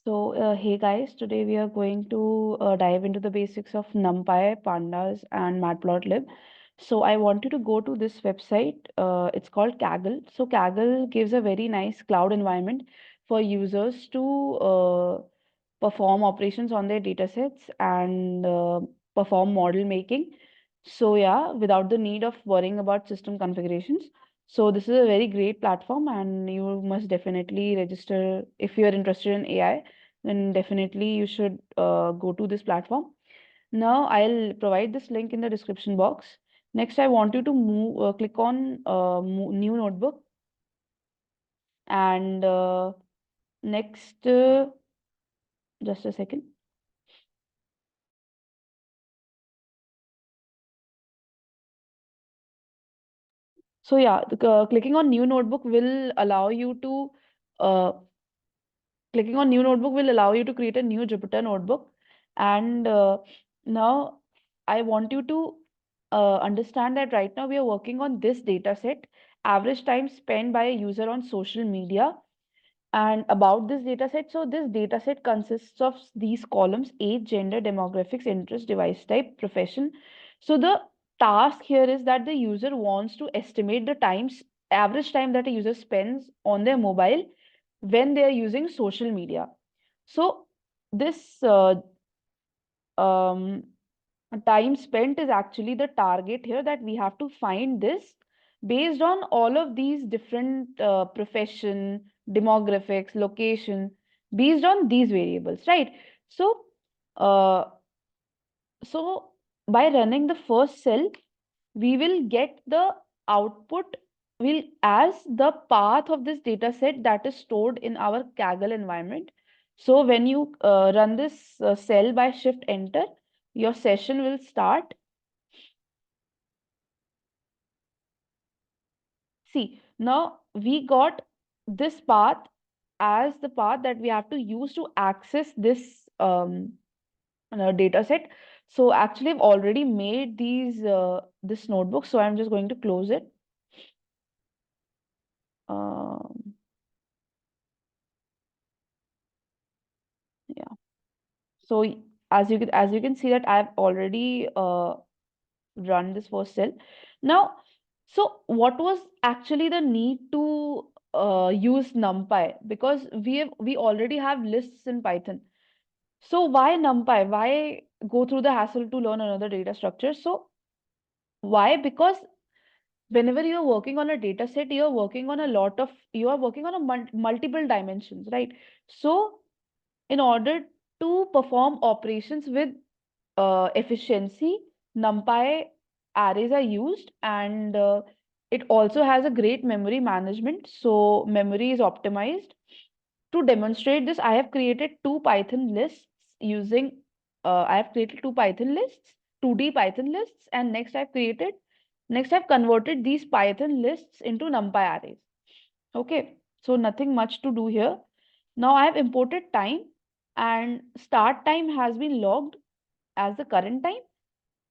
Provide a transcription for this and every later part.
Hey guys, today we are going to dive into the basics of Numpy, Pandas, and Matplotlib. So I want you to go to this website. It's called Kaggle. So Kaggle gives a very nice cloud environment for users to perform operations on their datasets and perform model making. So yeah, without the need of worrying about system configurations. So this is a very great platform, and you must definitely register if you are interested in AI, then definitely you should go to this platform. Now I'll provide this link in the description box. Next, I want you to click on new notebook, and next, just a second. So yeah, clicking on new notebook will allow you to uh, clicking on new notebook will allow you to create a new Jupyter notebook. And now I want you to understand that right now we are working on this data set, average time spent by a user on social media. And about this data set, so this data set consists of these columns: age, gender, demographics, interest, device type, profession. So the task here is that the user wants to estimate the average time that a user spends on their mobile when they are using social media. So this um, time spent is actually the target here, that we have to find this based on all of these different profession, demographics, location, based on these variables, right? So, uh, so by running the first cell, we will get the output will as the path of this data set that is stored in our Kaggle environment. So when you run this cell by shift enter, your session will start. See, now we got this path as the path that we have to use to access this data set. So actually I've already made this notebook, so I'm just going to close it. Um, yeah. So as you can see that I've already run this first cell. Now, so what was actually the need to use NumPy? Because we already have lists in Python. So why NumPy? Why go through the hassle to learn another data structure? So why? Because whenever you're working on a data set, you are working on a multiple dimensions, right? So in order to perform operations with efficiency, NumPy arrays are used, and it also has a great memory management. So memory is optimized. To demonstrate this, I have created two Python lists using, I have created two Python lists, 2D Python lists, and next I've converted these Python lists into NumPy arrays. Okay, so nothing much to do here. Now I have imported time, and start time has been logged as the current time,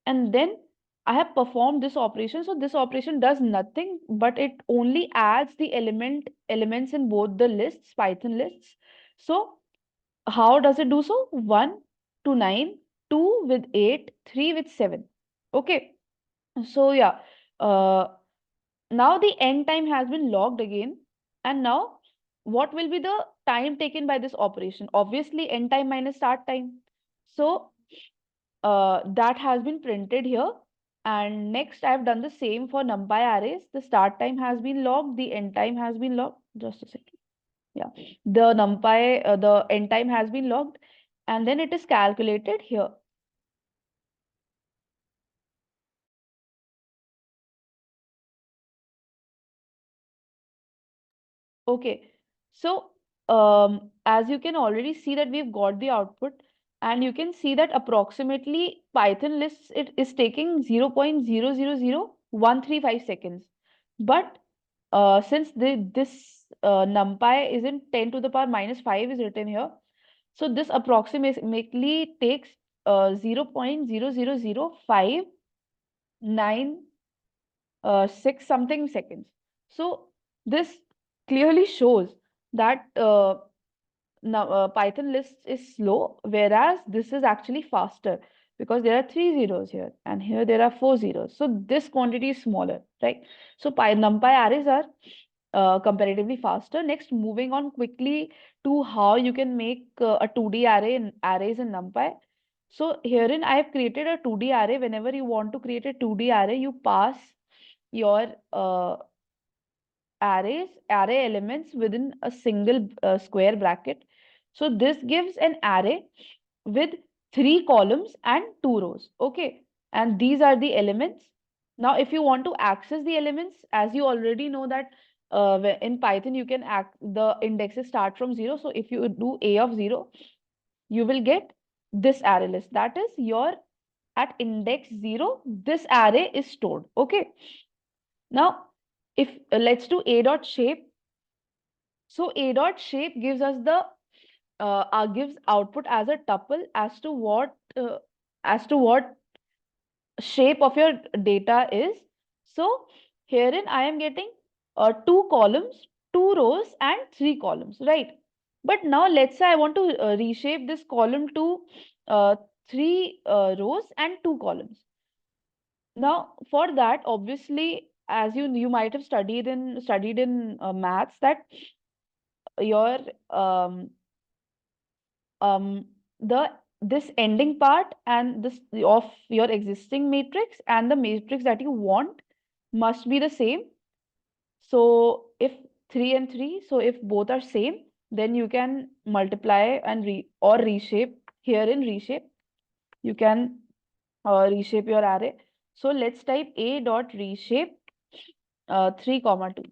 and then I have performed this operation. So this operation does nothing, but it only adds the elements in both the lists, Python lists. So how does it do so? 1 to 9, 2 with 8, 3 with 7. Okay. So yeah, uh, now the end time has been logged again. And now what will be the time taken by this operation? Obviously end time minus start time. So that has been printed here. And next I've done the same for NumPy arrays. The start time has been logged, the end time has been logged. Just a second. Yeah, the the end time has been logged, and then it is calculated here. Okay, so as you can already see that we've got the output, and you can see that approximately Python lists it is taking 0.0000135 seconds. But since this NumPy is in 10 to the power minus 5 is written here, so this approximately takes 0.00059 6 something seconds. So this clearly shows that now Python list is slow, whereas this is actually faster because there are 3 zeros here and here there are 4 zeros. So this quantity is smaller, right? So NumPy arrays are comparatively faster. Next, moving on quickly to how you can make a 2D array in arrays in NumPy. So herein I have created a 2D array. Whenever you want to create a 2D array, you pass your array elements within a single square bracket. So this gives an array with 3 columns and 2 rows. Okay. And these are the elements. Now, if you want to access the elements, as you already know that in Python, you can the indexes start from 0. So if you do a of 0, you will get this array list. That is your at index 0, this array is stored. Okay. Now, if let's do a dot shape. So a dot shape gives us the gives output as a tuple as to what shape of your data is. So herein I am getting 2 columns, 2 rows, and 3 columns, right? But now let's say I want to reshape this column to 3 rows and 2 columns. Now for that, obviously, as you might have studied in maths that your um, the this ending part and this of your existing matrix and the matrix that you want must be the same. So if 3 and 3, so if both are same, then you can multiply and reshape. Here in reshape, you can reshape your array. So let's type a dot reshape 3 comma 2.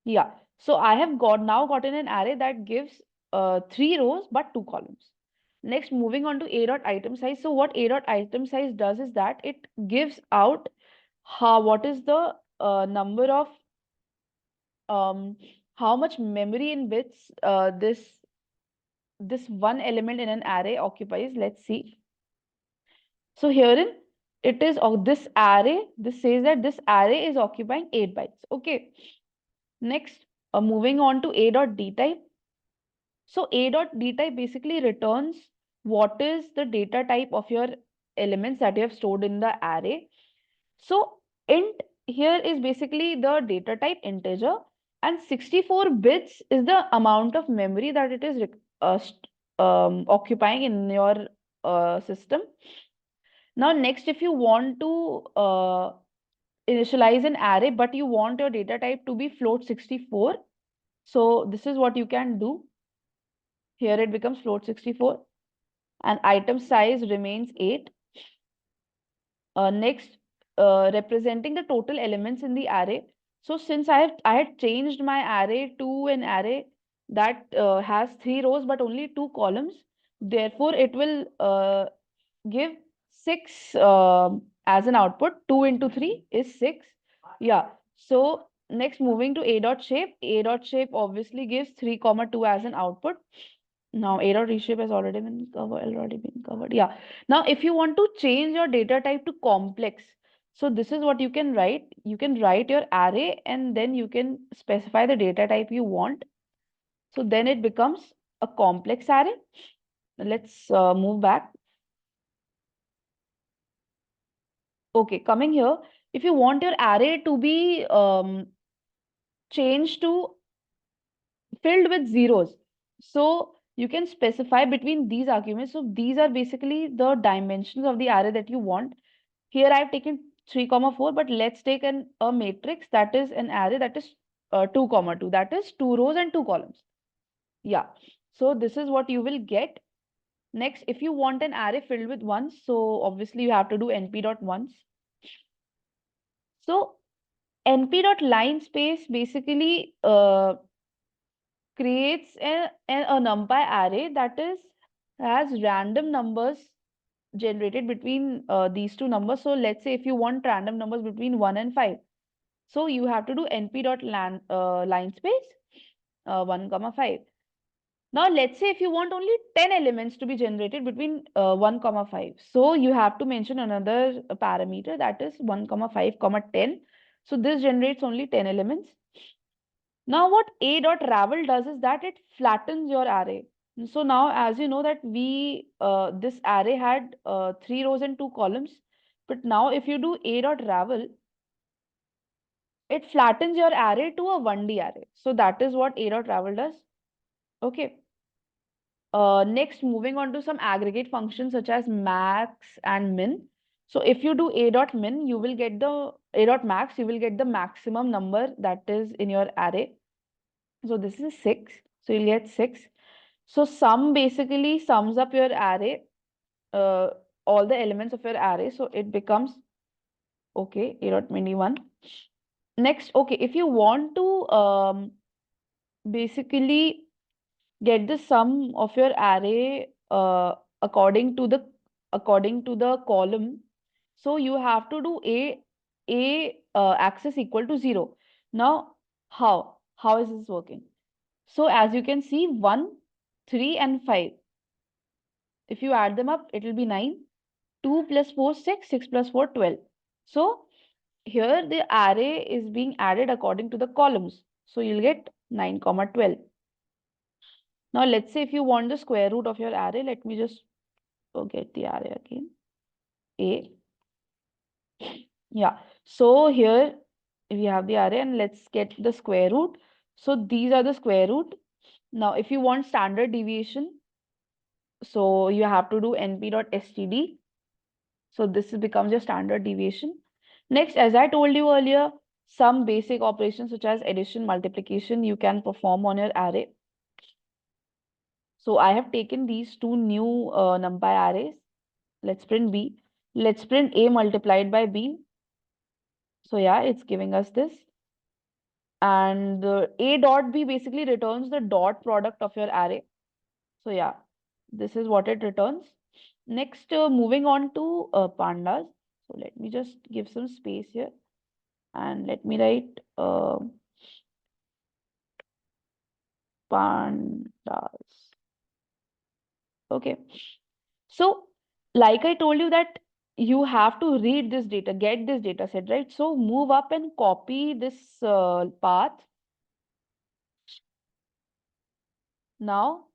Yeah. So I have gotten an array that gives 3 rows but 2 columns. Next, moving on to a dot item size. So what a dot item size does is that it gives out what is the number of how much memory in bits this one element in an array occupies. Let's see. So herein it is of this array. This says that this array is occupying 8 bytes. Okay. Next, moving on to a dot d type. So a dot d type basically returns what is the data type of your elements that you have stored in the array. So int here is basically the data type integer, and 64 bits is the amount of memory that it is occupying in your system. Now next, if you want to initialize an array but you want your data type to be float 64, so this is what you can do. Here it becomes float 64 and item size remains 8. Next, representing the total elements in the array. So since I had changed my array to an array that has 3 rows but only 2 columns, therefore it will give 6 as an output. 2 into 3 is 6. Yeah. So next, moving to a dot shape. A dot shape obviously gives 3 comma 2 as an output. Now a dot reshape has already been covered. Yeah. Now if you want to change your data type to complex, so this is what you can write. You can write your array and then you can specify the data type you want. So then it becomes a complex array. Let's move back. Okay, coming here, if you want your array to be changed to filled with zeros, so you can specify between these arguments. So these are basically the dimensions of the array that you want. Here I've taken 3 comma 4, but let's take a matrix that is an array that is 2 comma 2, that is 2 rows and 2 columns. Yeah. So this is what you will get. Next, if you want an array filled with ones, so obviously you have to do np.ones. So np.line space basically creates a NumPy array that is has random numbers generated between these two numbers. So let's say if you want random numbers between 1 and 5, so you have to do np.line space 1 comma 5. Now let's say if you want only 10 elements to be generated between 1 comma 5, so you have to mention another parameter that is 1 comma 5 comma 10. So this generates only 10 elements. Now what a.ravel does is that it flattens your array. So now as you know that this array had 3 rows and 2 columns, but now if you do a.ravel, it flattens your array to a 1D array. So that is what a.ravel does. Okay. Next, moving on to some aggregate functions such as max and min. So if you do a.min, you will get the a.max, you will get the maximum number that is in your array. So this is 6. So you'll get 6. So sum basically sums up your array, uh, all the elements of your array. So it becomes, okay, a.mini1. Next, okay, if you want to basically get the sum of your array according to the column, so you have to do a axis equal to 0. Now how is this working? So as you can see, 1, 3 and 5, if you add them up, it will be 9. 2 plus 4 6, 6 plus 4 12. So here the array is being added according to the columns, so you'll get 9 comma 12. Now let's say if you want the square root of your array, let me just get the array again. A. Yeah. So here we have the array and let's get the square root. So these are the square root. Now if you want standard deviation, so you have to do np.std. So this becomes your standard deviation. Next, as I told you earlier, some basic operations such as addition, multiplication, you can perform on your array. So I have taken these two new NumPy arrays. Let's print B. Let's print A multiplied by B. So yeah, it's giving us this. And A dot B basically returns the dot product of your array. So yeah, this is what it returns. Next, moving on to pandas. So let me just give some space here and let me write pandas. Okay. So like I told you that you have to read this data, get this data set, right? So move up and copy this path. Now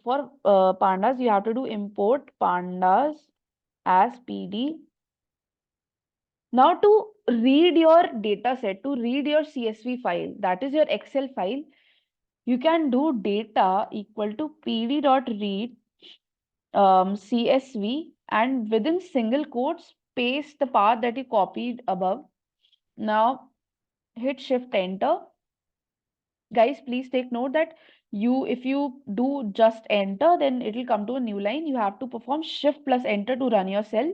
for pandas, you have to do import pandas as pd. Now to read your data set, to read your CSV file, that is your Excel file, you can do data equal to pd.read CSV and within single quotes, paste the path that you copied above. Now hit shift enter. Guys, please take note that if you do just enter, then it will come to a new line. You have to perform shift plus enter to run your cell.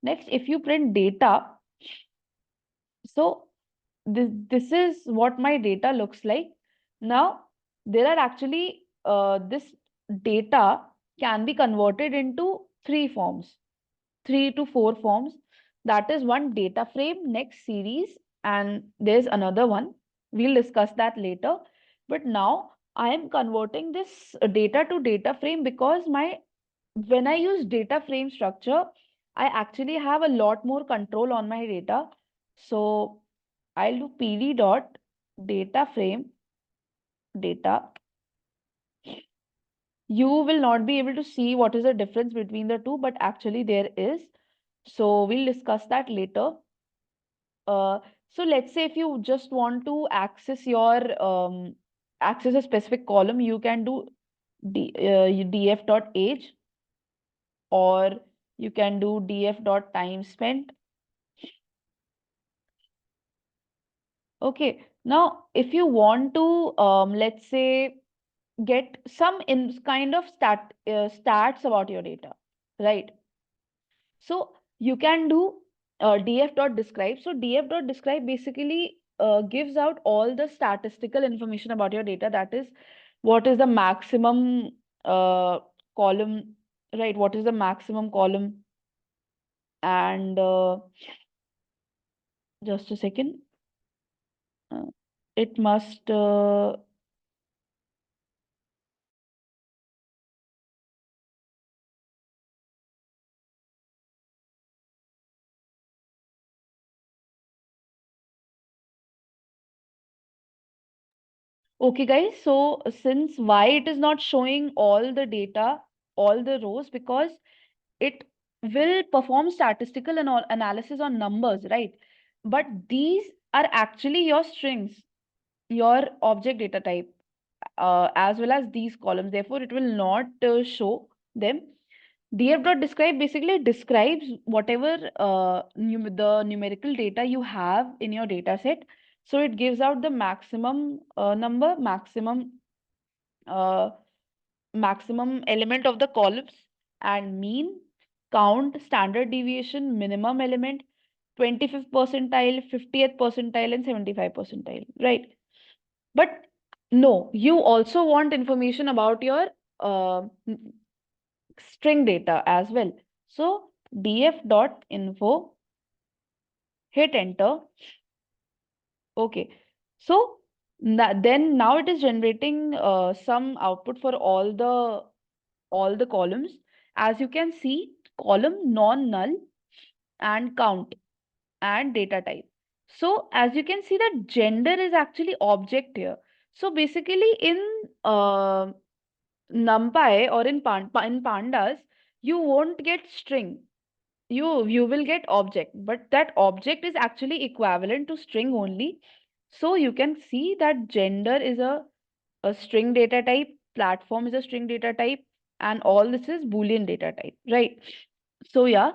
Next, if you print data, so this is what my data looks like. Now, there are actually this data can be converted into 3 forms, 3 to 4 forms. That is one data frame, next series, and there's another one. We'll discuss that later. But now I am converting this data to data frame because when I use data frame structure, I actually have a lot more control on my data. So I'll do pd dot data frame data. You will not be able to see what is the difference between the two, but actually there is. So we'll discuss that later. So let's say if you just want to access access a specific column, you can do df.age, or you can do df.time spent. Okay, now if you want to let's say get some kind of stats about your data, right? So you can do df.describe. So df.describe basically gives out all the statistical information about your data. That is, what is the maximum column, right? What is the maximum column? And just a second. Uh, it must Okay, guys. So since why it is not showing all the data, all the rows, because it will perform statistical analysis on numbers, right? But these are actually your strings, your object data type, as well as these columns. Therefore, it will not show them. Df.describe basically describes whatever the numerical data you have in your data set. So it gives out the maximum number, uh, maximum element of the columns, and mean, count, standard deviation, minimum element, 25th percentile, 50th percentile, and 75th percentile, right? But no, you also want information about your uh, string data as well. So df.info, hit enter. Okay. So then now it is generating some output for all the columns. As you can see, column non-null and count and data type. So as you can see that gender is actually object here. So basically in NumPy or in Pandas, you won't get string. You will get object, but that object is actually equivalent to string only. So you can see that gender is a string data type, platform is a string data type, and all this is Boolean data type, right? So yeah,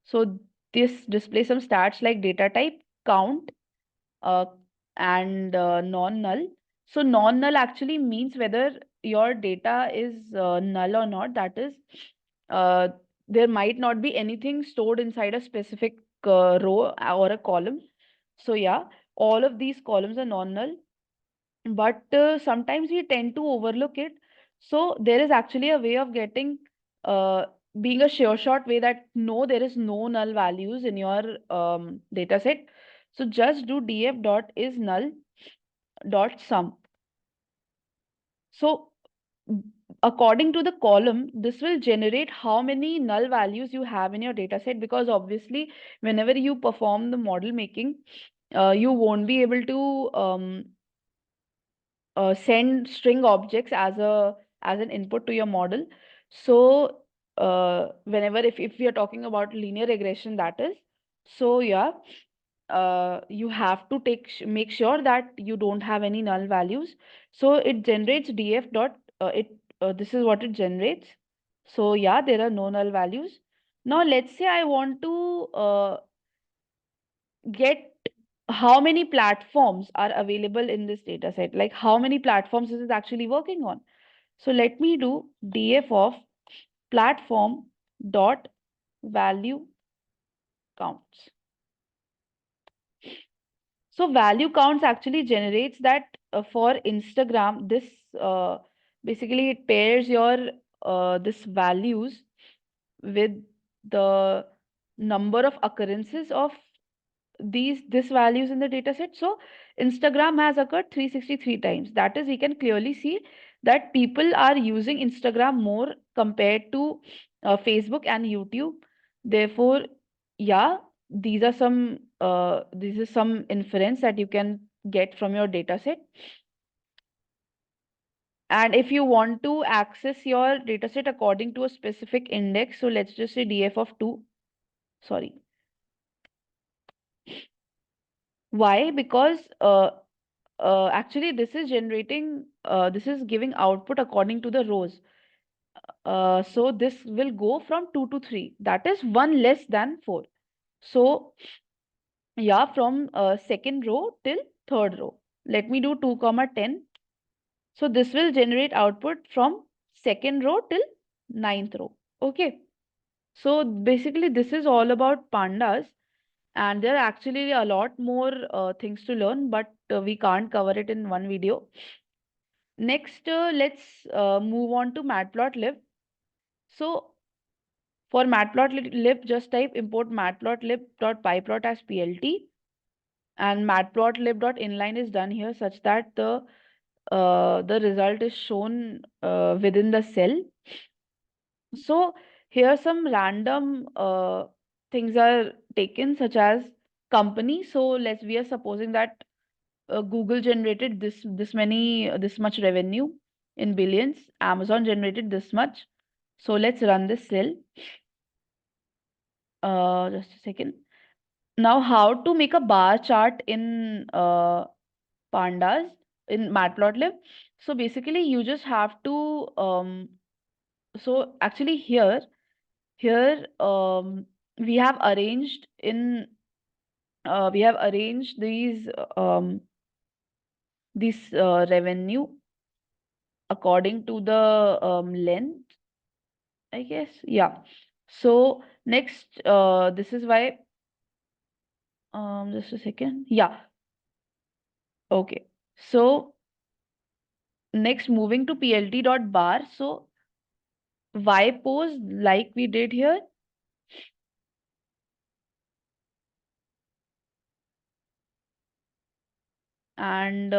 so this displays some stats like data type, count, uh, and non-null. So non-null actually means whether your data is null or not. That is, uh, there might not be anything stored inside a specific row or a column. So yeah, all of these columns are non-null, but sometimes we tend to overlook it. So there is actually a way of getting, uh, being a sure shot way that no, there is no null values in your data set. So just do df dot is null dot sum. So according to the column, this will generate how many null values you have in your data set, because obviously whenever you perform the model making, you won't be able to send string objects as an input to your model. So whenever if we are talking about linear regression, that is, so yeah, you have to make sure that you don't have any null values. So it generates df dot it this is what it generates. So yeah, there are no null values. Now let's say I want to get how many platforms are available in this data set, like how many platforms this is actually working on. So let me do df of platform dot value counts. So value counts actually generates that for Instagram, this uh, basically it pairs your this values with the number of occurrences of this values in the data set. So Instagram has occurred 363 times. That is, we can clearly see that people are using Instagram more compared to Facebook and YouTube. Therefore, yeah, these is some inference that you can get from your data set. And if you want to access your dataset according to a specific index, so let's just say df of 2. Sorry. Why? Because actually this is giving output according to the rows. So this will go from 2 to 3. That is 1 less than 4. So yeah, from second row till third row. Let me do 2 comma 10. So this will generate output from second row till ninth row. Okay. So basically this is all about pandas, and there are actually a lot more things to learn, but we can't cover it in one video. Next, let's move on to Matplotlib. So for Matplotlib, just type import matplotlib.pyplot as plt, and matplotlib.inline is done here such that the result is shown within the cell. So here some random things are taken, such as company. So we are supposing that Google generated this much revenue in billions. Amazon generated this much. So let's run this cell. Just a second. Now, how to make a bar chart in Pandas in Matplotlib? So basically, you just have to. So actually, here we have arranged in we have arranged these revenue according to the length, I guess. Yeah. So next, this is why. Just a second. Yeah. Okay. So next, moving to plt.bar. So y pose like we did here, and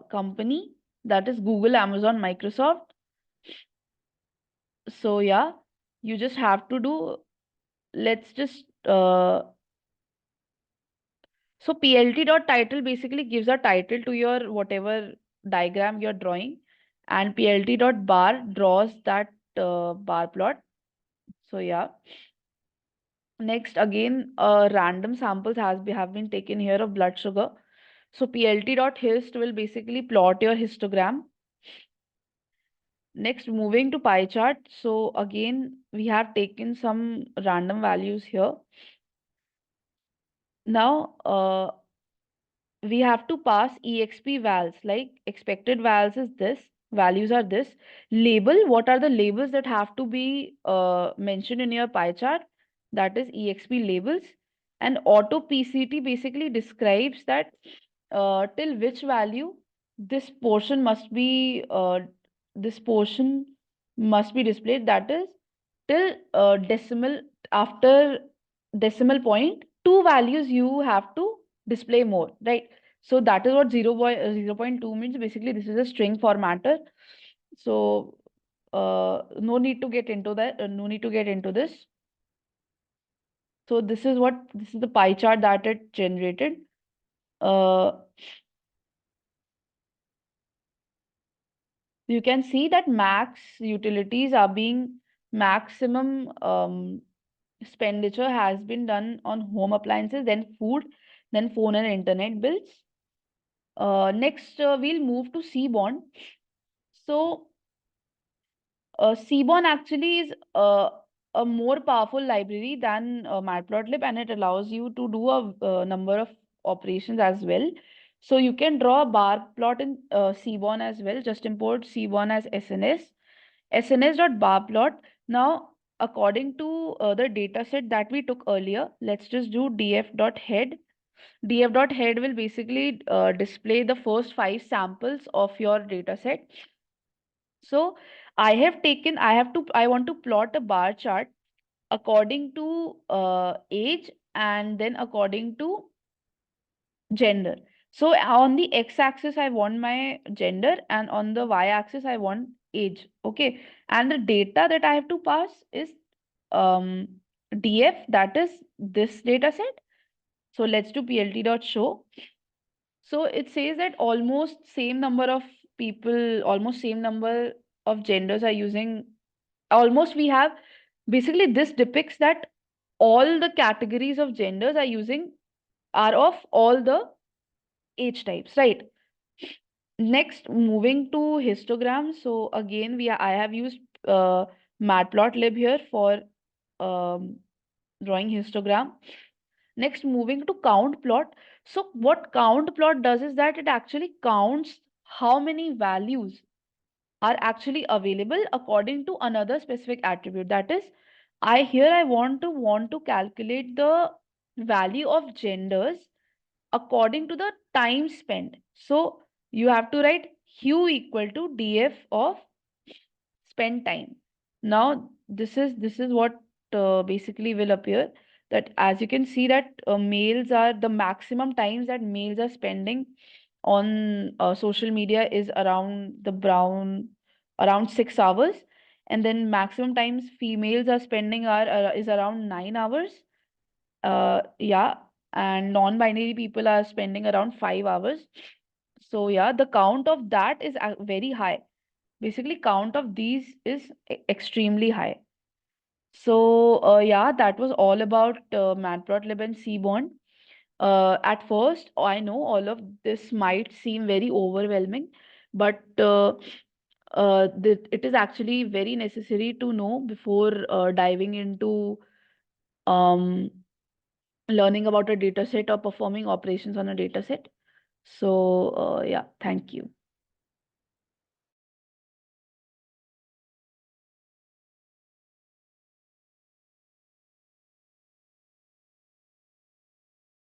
company, that is Google, Amazon, Microsoft. So yeah, you just have to do. Let's just so plt.title basically gives a title to your whatever diagram you're drawing, and plt.bar draws that bar plot. So yeah. Next, again, random samples have been taken here of blood sugar. So plt.hist will basically plot your histogram. Next, moving to pie chart. So again, we have taken some random values here. Now, we have to pass exp vals, like expected vals is this, values are this. Label, what are the labels that have to be mentioned in your pie chart? That is exp labels. And auto pct basically describes that till which value this portion must be this portion must be displayed, that is till decimal, after decimal point two values you have to display more, right? So that is what 0.2 means. Basically, this is a string formatter. So no need to get into that. No need to get into this. So this is the pie chart that it generated. Uh, you can see that max utilities are being maximum expenditure has been done on home appliances, then food, then phone and internet bills. Next, we'll move to Seaborn. So Seaborn actually is a more powerful library than Matplotlib, and it allows you to do a number of operations as well. So you can draw a bar plot in Seaborn as well. Just import Seaborn as SNS, sns.barplot. Now, according to the data set that we took earlier, let's just do df.head. df.head will basically display the first 5 samples of your data set. So I want to plot a bar chart according to age and then according to gender. So on the x-axis, I want my gender, and on the y-axis, I want age. Okay. And the data that I have to pass is um, df, that is this data set. So let's do plt.show. So it says that almost same number of people, almost same number of genders are using, almost we have, basically this depicts that all the categories of genders are using, are of all the age types, right? Next, moving to histogram. So again, I have used Matplotlib here for um, drawing histogram. Next, moving to count plot. So what count plot does is that it actually counts how many values are actually available according to another specific attribute. That is, I want to calculate the value of genders according to the time spent. So you have to write hue equal to df of spend time. Now this is what basically will appear, that as you can see that males are the maximum times that males are spending on social media is around around 6 hours, and then maximum times females are spending are is around 9 hours. Yeah. and non-binary people are spending around 5 hours. So yeah, the count of that is very high. Basically, count of these is extremely high. So yeah, that was all about Matplotlib and Seaborn. At first, I know all of this might seem very overwhelming, but it is actually very necessary to know before diving into um, learning about a data set or performing operations on a data set. So yeah, thank you.